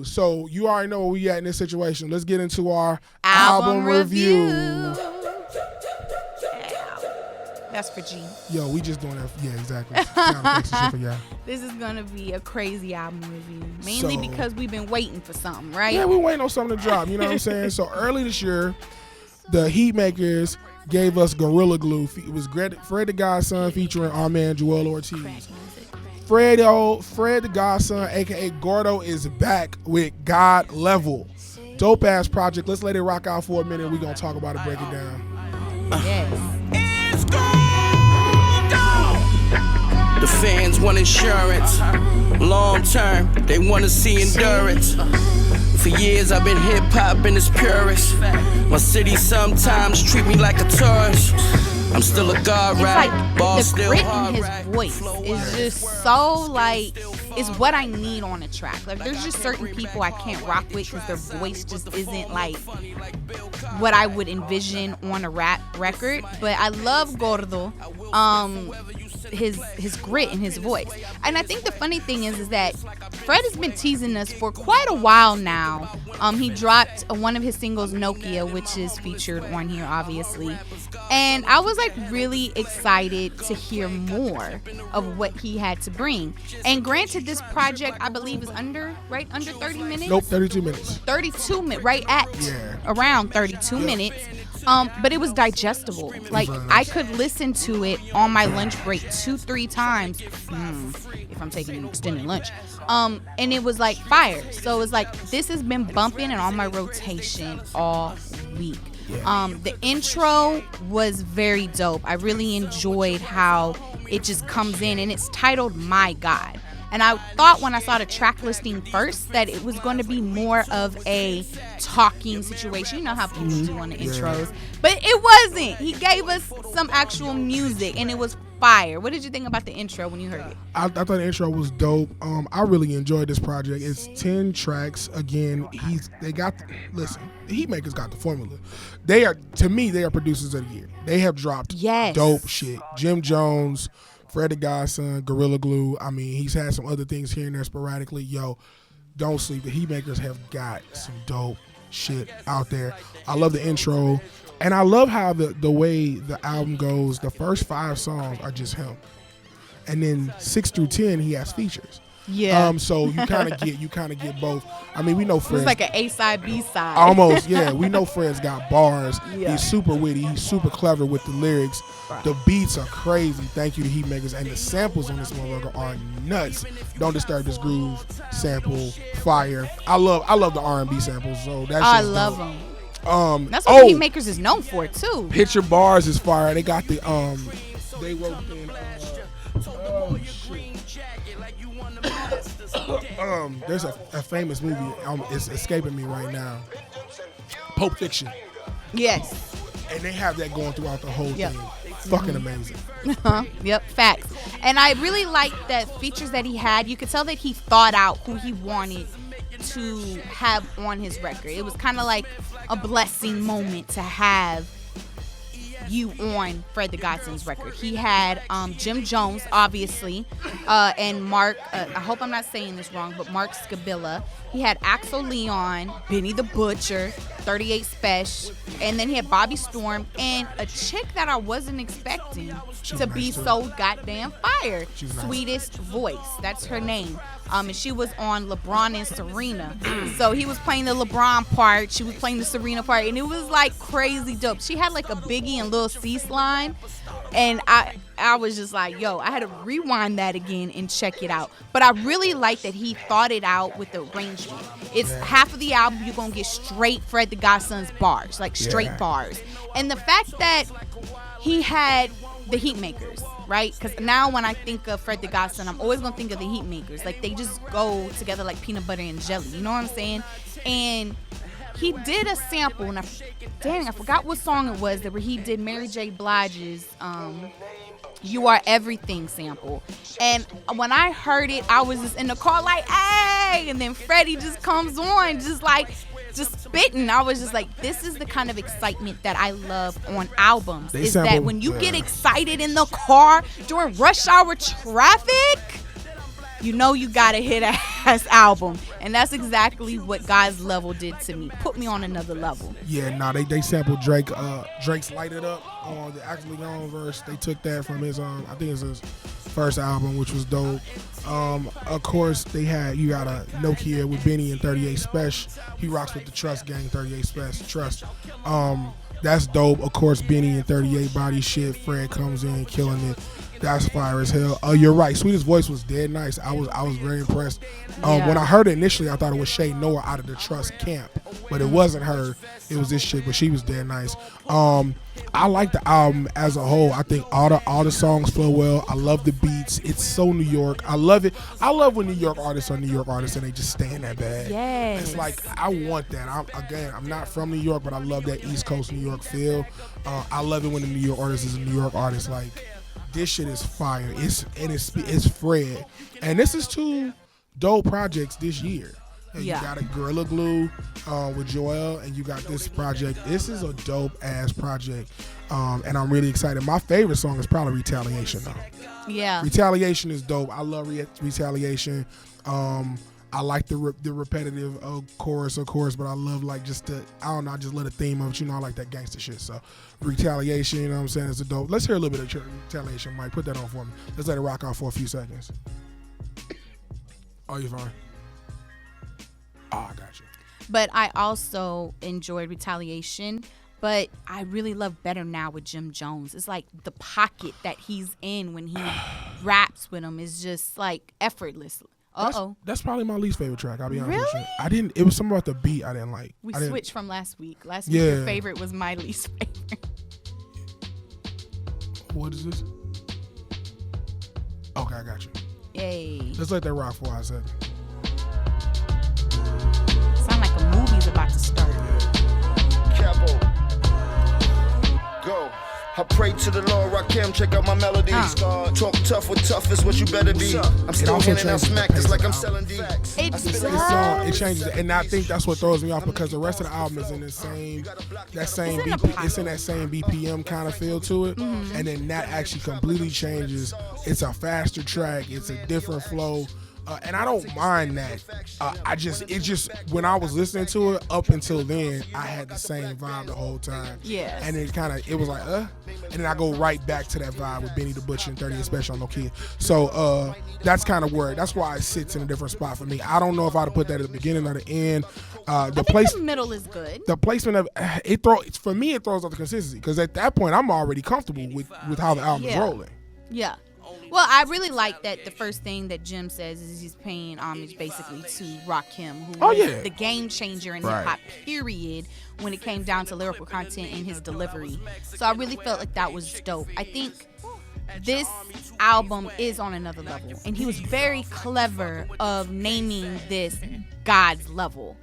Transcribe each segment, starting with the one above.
So you already know where we at in this situation. Let's get into our album review. That's for G. Yo, we just doing that. Yeah, exactly. Sound effects and shit for y'all. This is going to be a crazy album review. Mainly because we've been waiting for something, right? Yeah, we waiting on something to drop. You know what I'm saying? So early this year, the Heatmakers gave us Gorilla Glue. It was Fred the Godson featuring our man Joel Ortiz. Fred the Godson, a.k.a. Gordo, is back with God Level. Dope-ass project. Let's let it rock out for a minute. We're going to talk about it, break it down. Yes. It's gone down. The fans want insurance. Long term, they want to see endurance. For years I've been hip-hop in its purest. My city sometimes treat me like a tourist. I'm still a god rap, like ball the still grit hard in his rap. voice is just so like it's what I need on a track. Like there's just certain people I can't rock with because their voice just isn't like what I would envision on a rap record. But I love Gordo, his grit in his voice. And I think the funny thing is that Fred has been teasing us for quite a while now. He dropped one of his singles, Nokia, which is featured on here, obviously. And I was like really excited to hear more of what he had to bring. And granted, this project, I believe, is under 30 minutes? Nope, 32 minutes. 32 minutes, right at around 32 minutes. But it was digestible. Like, I could listen to it on my lunch break 2-3 times, if I'm taking an extended lunch. And it was like fire. So it's like, this has been bumping and on my rotation all week. The intro was very dope. I really enjoyed how it just comes in, and it's titled My God. And I thought when I saw the track listing first that it was going to be more of a talking situation. You know how people do on the intros. But it wasn't. He gave us some actual music, and it was fire. What did you think about the intro when you heard it? I thought the intro was dope. I really enjoyed this project. It's 10 tracks. Again, the Heatmakers got the formula. They are producers of the year. They have dropped dope shit. Jim Jones, Fred the Godson, Gorilla Glue. I mean, he's had some other things here and there sporadically. Yo, don't sleep. The Heatmakers have got some dope shit out there. I love the intro. And I love how the way the album goes. The first 5 songs are just him. And then 6 through 10, he has features. Yeah. So you kind of get both. I mean, we know Fred. It's like an A side, B side. Almost, yeah. We know Fred's got bars. Yeah. He's super witty. He's super clever with the lyrics. Right. The beats are crazy. Thank you to Heatmakers. And the samples on this motherfucker are nuts. Don't Disturb This Groove sample, fire. I love the R&B samples. So that's I love them. That's what Heatmakers is known for too. Picture Bars is fire. They got the they wrote in there's a famous movie it's escaping me right now. Pulp Fiction. Yes. And they have that going throughout the whole thing. Fucking amazing. Yep, facts. And I really liked that features that he had. You could tell that he thought out who he wanted to have on his record. It was kind of like a blessing moment to have you on Fred the Godson's record. He had Jim Jones, obviously, and Mark, I hope I'm not saying this wrong, but Mark Scabilla. He had Axel Leon, Benny the Butcher, 38 Special, and then he had Bobby Storm, and a chick that I wasn't expecting to be so goddamn fire. Sweetest Voice, that's her name. And she was on LeBron and Serena. So he was playing the LeBron part, she was playing the Serena part, and it was like crazy dope. She had like a Biggie and Lil Cease line, and I was just like, yo, I had to rewind that again and check it out. But I really like that he thought it out with the arrangement. It's half of the album you're going to get straight Fred the Godson's bars, like straight bars. And the fact that he had the Heatmakers, right? Because now when I think of Fred the Godson, I'm always going to think of the Heatmakers. Like, they just go together like peanut butter and jelly. You know what I'm saying? And he did a sample, and I forgot what song it was, where he did Mary J. Blige's You Are Everything sample. And when I heard it, I was just in the car like, hey! And then Freddie just comes on, just spitting. I was just like, this is the kind of excitement that I love on albums. That when you get excited in the car during rush hour traffic, you know you gotta hit a ass album, and that's exactly what God's Level did to me. Put me on another level. Yeah, nah, they sampled Drake's "Light It Up" on the Actually Gone verse. They took that from his I think it's his first album, which was dope. Of course, you got a Nokia with Benny and 38 Special. He rocks with the Trust Gang, 38 Special Trust. That's dope. Of course, Benny and 38 Body Shit. Fred comes in killing it. That's fire as hell. You're right. Sweetest voice was dead nice. I was very impressed. When I heard it initially, I thought it was Shay Noah out of the Trust camp, but it wasn't her. It was this chick, but she was dead nice. I like the album as a whole. I think all the songs flow well. I love the beats. It's so New York. I love it. I love when New York artists are New York artists and they just stand that bad. Yes. It's like I want that. I'm not from New York, but I love that East Coast New York feel. I love it when the New York artist is a New York artist. Like, this shit is fire. It's Fred, and this is 2 dope projects this year. And you got a Gorilla Glue with Joel, and you got this project. This is a dope ass project, and I'm really excited. My favorite song is probably Retaliation, though. Yeah, Retaliation is dope. I love Retaliation. I like the repetitive chorus, of course, but I love like just I just love the theme of it. I like that gangster shit. So Retaliation, you know what I'm saying, it's a dope. Let's hear a little bit of Retaliation, Mike. Put that on for me. Let's let it rock out for a few seconds. Oh, you fine? Oh, I got you. But I also enjoyed Retaliation. But I really love Better Now with Jim Jones. It's like the pocket that he's in when he raps with him is just like effortless. That's probably my least favorite track. I'll be honest Really? with you. It was something about the beat I didn't like. We switched from last week. Last week your favorite was my least favorite. What is this? Okay, I got you. Yay. Let's let that rock for a second. Sound like a movie's about to start. Capo. Go. I pray to the Lord, Rakim, check out my melodies. Talk tough with tough is what you better be. I'm still handing out smack just like I'm selling D. It changes it, and I think that's what throws me off because the rest of the album is in it's in that same BPM kind of feel to it, and then that actually completely changes. It's a faster track, it's a different flow. And I don't mind that. When I was listening to it up until then, I had the same vibe the whole time. Yeah. And it was like, and then I go right back to that vibe with Benny the Butcher and 38 Special on No Kid. So that's kind of where, that's why it sits in a different spot for me. I don't know if I'd have put that at the beginning or the end. The middle is good. The placement of for me, it throws off the consistency because at that point, I'm already comfortable with how the album is rolling. Yeah. Well, I really like that the first thing that Jim says is he's paying homage basically to Rakim, who was the game changer in hip-hop, period, when it came down to lyrical content and his delivery. So I really felt like that was dope. I think this album is on another level, and he was very clever of naming this God's Level.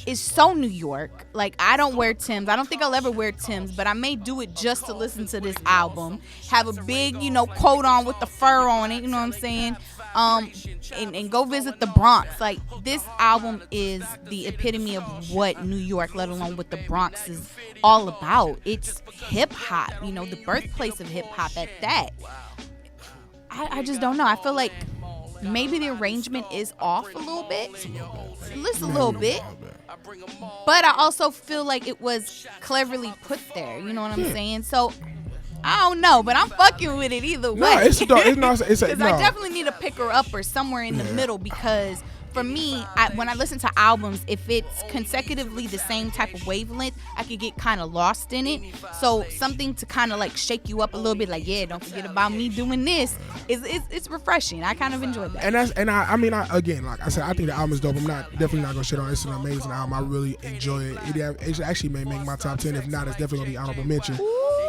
It's so New York. Like, I don't wear Timbs. I don't think I'll ever wear Timbs, but I may do it just to listen to this album. Have a big, coat on with the fur on it, you know what I'm saying? And go visit the Bronx. Like, this album is the epitome of what New York, let alone what the Bronx, is all about. It's hip-hop, the birthplace of hip-hop at that. I just don't know. I feel like maybe the arrangement is off a little bit. Just a little bit. But I also feel like it was cleverly put there. You know what I'm saying? So, I don't know, but I'm fucking with it either way. No, it's not. Because I definitely need to pick her up or somewhere in the middle because for me, when I listen to albums, if it's consecutively the same type of wavelength, I could get kind of lost in it. So something to kind of like shake you up a little bit, like, yeah, don't forget about me doing this. It's refreshing. I kind of enjoyed that. Again, like I said, I think the album is dope. I'm definitely not gonna shit on it. It's an amazing album. I really enjoy it. It actually may make my top 10. If not, it's definitely gonna be honorable mention.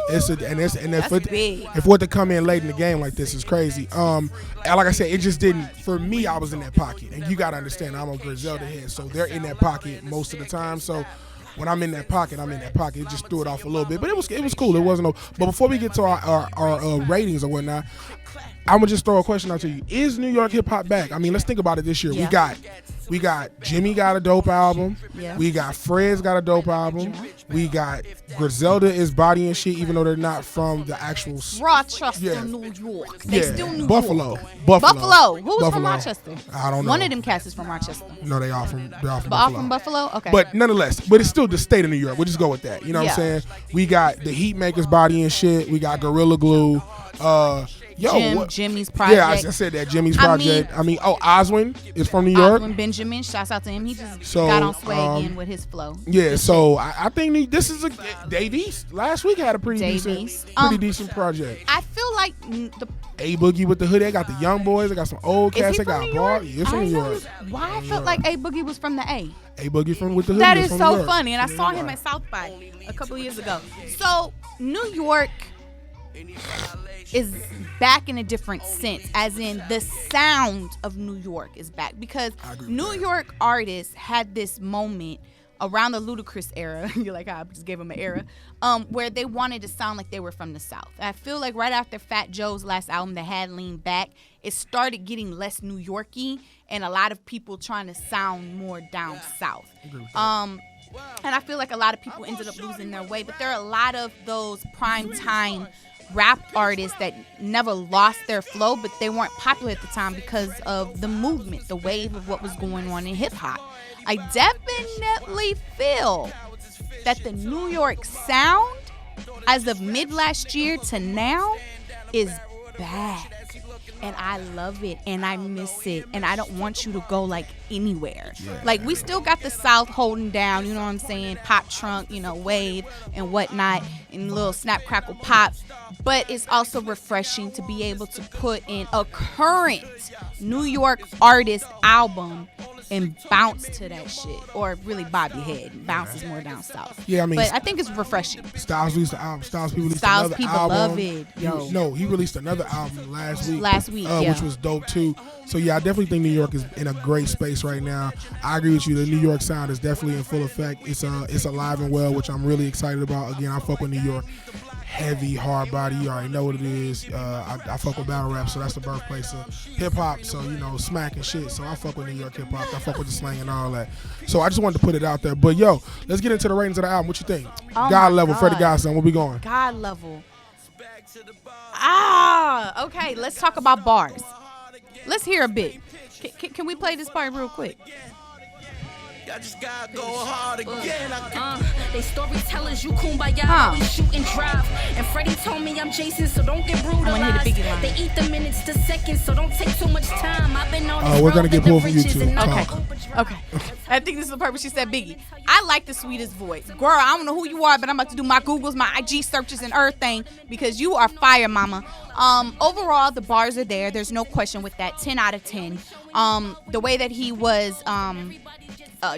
If what to come in late in the game like this is crazy. And like I said, it just didn't. For me, I was in that pocket, and you gotta understand, I'm a Griselda head, so they're in that pocket most of the time. So when I'm in that pocket, It just threw it off a little bit, but it was cool. It wasn't. But before we get to our ratings or whatnot, I'm gonna just throw a question out to you: is New York hip hop back? I mean, let's think about it this year. Yeah. We got Jimmy got a dope album. Yeah. We got Fred's got a dope album. Yeah. We got Griselda is bodying shit, even though they're not from the actual Rochester, New York. They still New Buffalo. York. Buffalo. Who was from Rochester? I don't know. One of them cats is from Rochester. No, they all from Buffalo. All from Buffalo? Okay. But nonetheless, it's still the state of New York. We'll just go with that. You know what I'm saying? We got the Heat Makers bodying shit. We got Gorilla Glue. Jimmy's project. Yeah, I said that. Jimmy's project. Oswin is from New York. Oswin Benjamin. Shouts out to him. He just got on sway again with his flow. Yeah, so I think this is a Dave East. Last week had a pretty decent project. I feel like the A Boogie with the hood. They got the young boys. They got some old cats. They got Bar. Yes, from New York. Why I felt like A Boogie was from the A. A Boogie from with the hood. That is so funny, and I saw him at South by a couple of years ago. So New York is back in a different sense, as in the sound of New York is back, because New York artists had this moment around the Ludacris era. You're like, I just gave him an era, where they wanted to sound like they were from the South. I feel like right after Fat Joe's last album that had Lean Back, it started getting less New Yorky, and a lot of people trying to sound more down south. And I feel like a lot of people ended up losing their way, but there are a lot of those prime time rap artists that never lost their flow, but they weren't popular at the time because of the movement, the wave of what was going on in hip hop. I definitely feel that the New York sound, as of mid last year to now, is back. And I love it, and I miss it, and I don't want you to go like anywhere. Like, we still got the South holding down, you know what I'm saying? Pop trunk, wave and whatnot, and little snap crackle pop. But it's also refreshing to be able to put in a current New York artist album and bounce to that shit, or really bob your head. Bounce is more down south. Yeah, I mean, but I think it's refreshing. Styles released the album. Styles people love it. Yo. He released another album last week. Which was dope too. So yeah, I definitely think New York is in a great space right now. I agree with you. The New York sound is definitely in full effect. It's alive and well, which I'm really excited about. Again, I fuck with New York. Heavy, hard body, you already know what it is. I fuck with battle rap, so that's the birthplace of hip hop. So, smack and shit. So I fuck with New York hip hop. I fuck with the slang and all that. So I just wanted to put it out there. But yo, let's get into the ratings of the album. What you think? God level, Fred the Godson. Where we going? God level. Okay. Let's talk about bars. Let's hear a bit. Can we play this part real quick? I just gotta go hard again. They storytellers, you kumbaya, we shoot and drive. And Freddie told me I'm Jason, so don't get brutalized. They eat the minutes to seconds, so don't take too much time. I've been on this we're gonna get pulled from YouTube. Okay. I think this is the purpose she said Biggie. I like the sweetest voice. Girl, I don't know who you are, but I'm about to do my Googles, my IG searches, and everything, because you are fire, mama. Overall, the bars are there. There's no question with that. 10 out of 10. The way that he was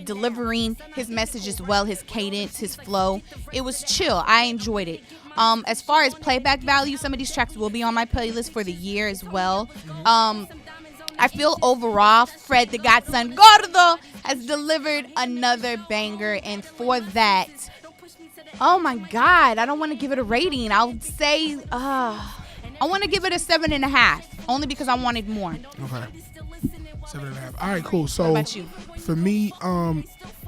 delivering his message as well, his cadence, his flow, it was chill. I enjoyed it. As far as playback value, some of these tracks will be on my playlist for the year as well. I feel overall, Fred the Godson Gordo has delivered another banger, and for that, oh my God, I don't want to give it a rating. I'll say, I want to give it a 7.5, only because I wanted more. Okay. 7.5. All right, cool. So what about you? For me, I'm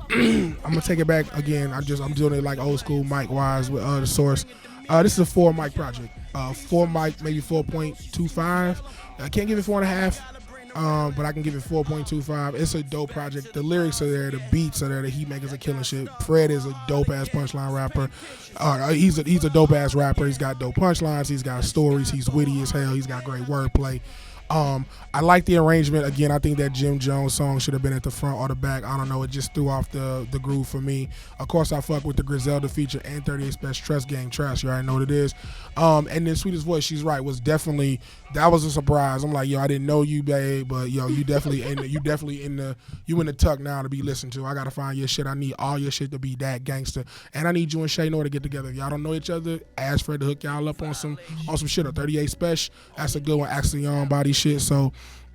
gonna take it back again. I'm doing it like old school mic wise with the source. This is a 4 mic project. 4 mic, maybe 4.25. I can't give it 4.5, but I can give it 4.25. It's a dope project. The lyrics are there, the beats are there, the Heat Makers are killing shit. Fred is a dope ass punchline rapper. He's a dope ass rapper. He's got dope punchlines. He's got stories. He's witty as hell. He's got great wordplay. I like the arrangement. Again, I think that Jim Jones song should have been at the front or the back. I don't know. It just threw off the groove for me. Of course, I fuck with the Griselda feature and 38 Special Trust Gang Trash. You already know what it is. And then Sweetest Voice, she's right, was definitely, that was a surprise. I'm like, yo, I didn't know you, babe, but yo, you definitely in the tuck now to be listened to. I gotta find your shit. I need all your shit to be that gangster, and I need you and Shay Noir to get together. If y'all don't know each other, ask Fred to hook y'all up on some shit. Or 38 Special, that's a good one. Actually, on body shit. So.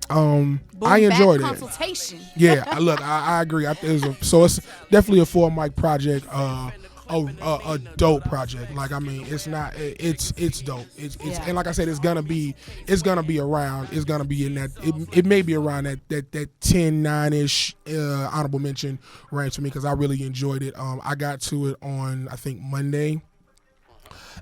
I enjoyed it. Consultation. Yeah, look, I agree. So it's definitely a 4 mic project. a dope project. Like I mean, it's not. It's dope. It's and like I said, it's gonna be around. It's gonna be in that. It may be around that 10-9-ish honorable mention range for me because I really enjoyed it. I got to it on I think Monday.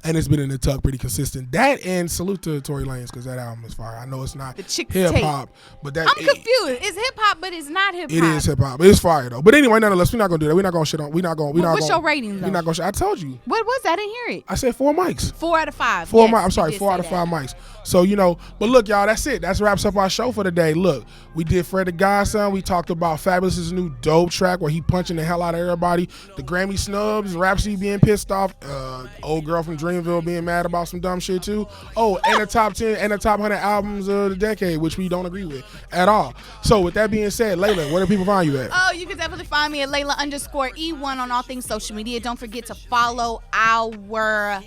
And it's been in the tuck pretty consistent. That and salute to Tory Lanez because that album is fire. I know it's not hip hop, but that I'm confused. It's hip hop, but it's not hip hop. It is hip hop. It's fire though. But anyway, nonetheless, we're not gonna do that. We're not gonna shit on. What's your rating though? We're not gonna. I told you. What was that? I didn't hear it. I said 4 mics. 4 out of 5. 4 yes, mics. I'm sorry, 4 out of 5 mics. So but look, y'all, that's it. That wraps up our show for today. Look, we did Fred the Godson. We talked about Fabulous's new dope track where he punching the hell out of everybody. The Grammy snubs, Rhapsody being pissed off, old girl from Dreamville being mad about some dumb shit too. Oh, and the top 10 and the top 100 albums of the decade, which we don't agree with at all. So with that being said, Layla, where do people find you at? Oh, you can definitely find me at Layla_E1 on all things social media. Don't forget to follow our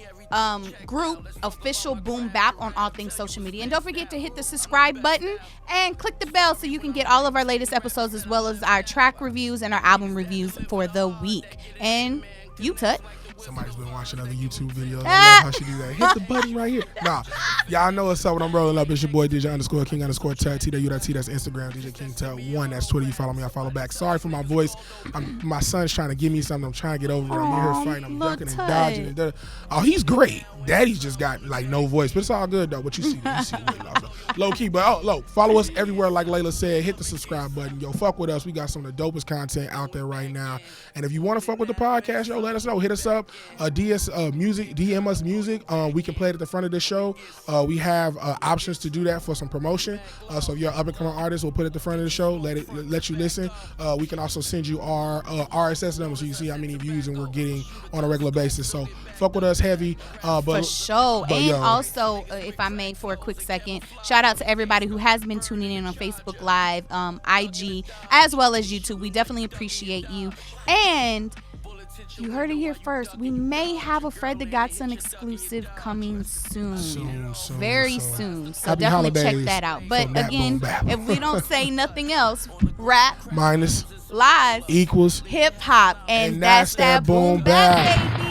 group, Official Boom Bap, on all things social media. And don't forget to hit the subscribe button and click the bell so you can get all of our latest episodes as well as our track reviews and our album reviews for the week. And you, Tut. Somebody's been watching other YouTube videos. I love how she do that. Hit the button right here. Nah, y'all know what's up when I'm rolling up. It's your boy DJ_King_Tut. TWT, that's Instagram. DJ King Tut 1, that's Twitter. You follow me, I follow back. Sorry for my voice. My son's trying to give me something. I'm trying to get over it. I'm in here fighting. I'm ducking and dodging. Oh, he's great. Daddy's just got like no voice, but it's all good though. What you see weight loss. Low key, but follow us everywhere. Like Layla said, hit the subscribe button. Yo, fuck with us. We got some of the dopest content out there right now. And if you want to fuck with the podcast, yo, let us know. Hit us up. DM us music. We can play it at the front of the show. We have options to do that for some promotion. So if you're an up and coming artist, we'll put it at the front of the show. Let you listen. We can also send you our RSS number so you see how many views and we're getting on a regular basis. So fuck with us heavy. For sure. And also, if I may, for a quick second, shout out to everybody who has been tuning in on Facebook Live, IG, as well as YouTube. We definitely appreciate you. And you heard it here first. We may have a Fred the Godson exclusive coming soon. Very soon. So Happy definitely holidays check that out. But again, boom, if we don't say nothing else, rap minus lies equals hip hop. And that's that boom bap, baby.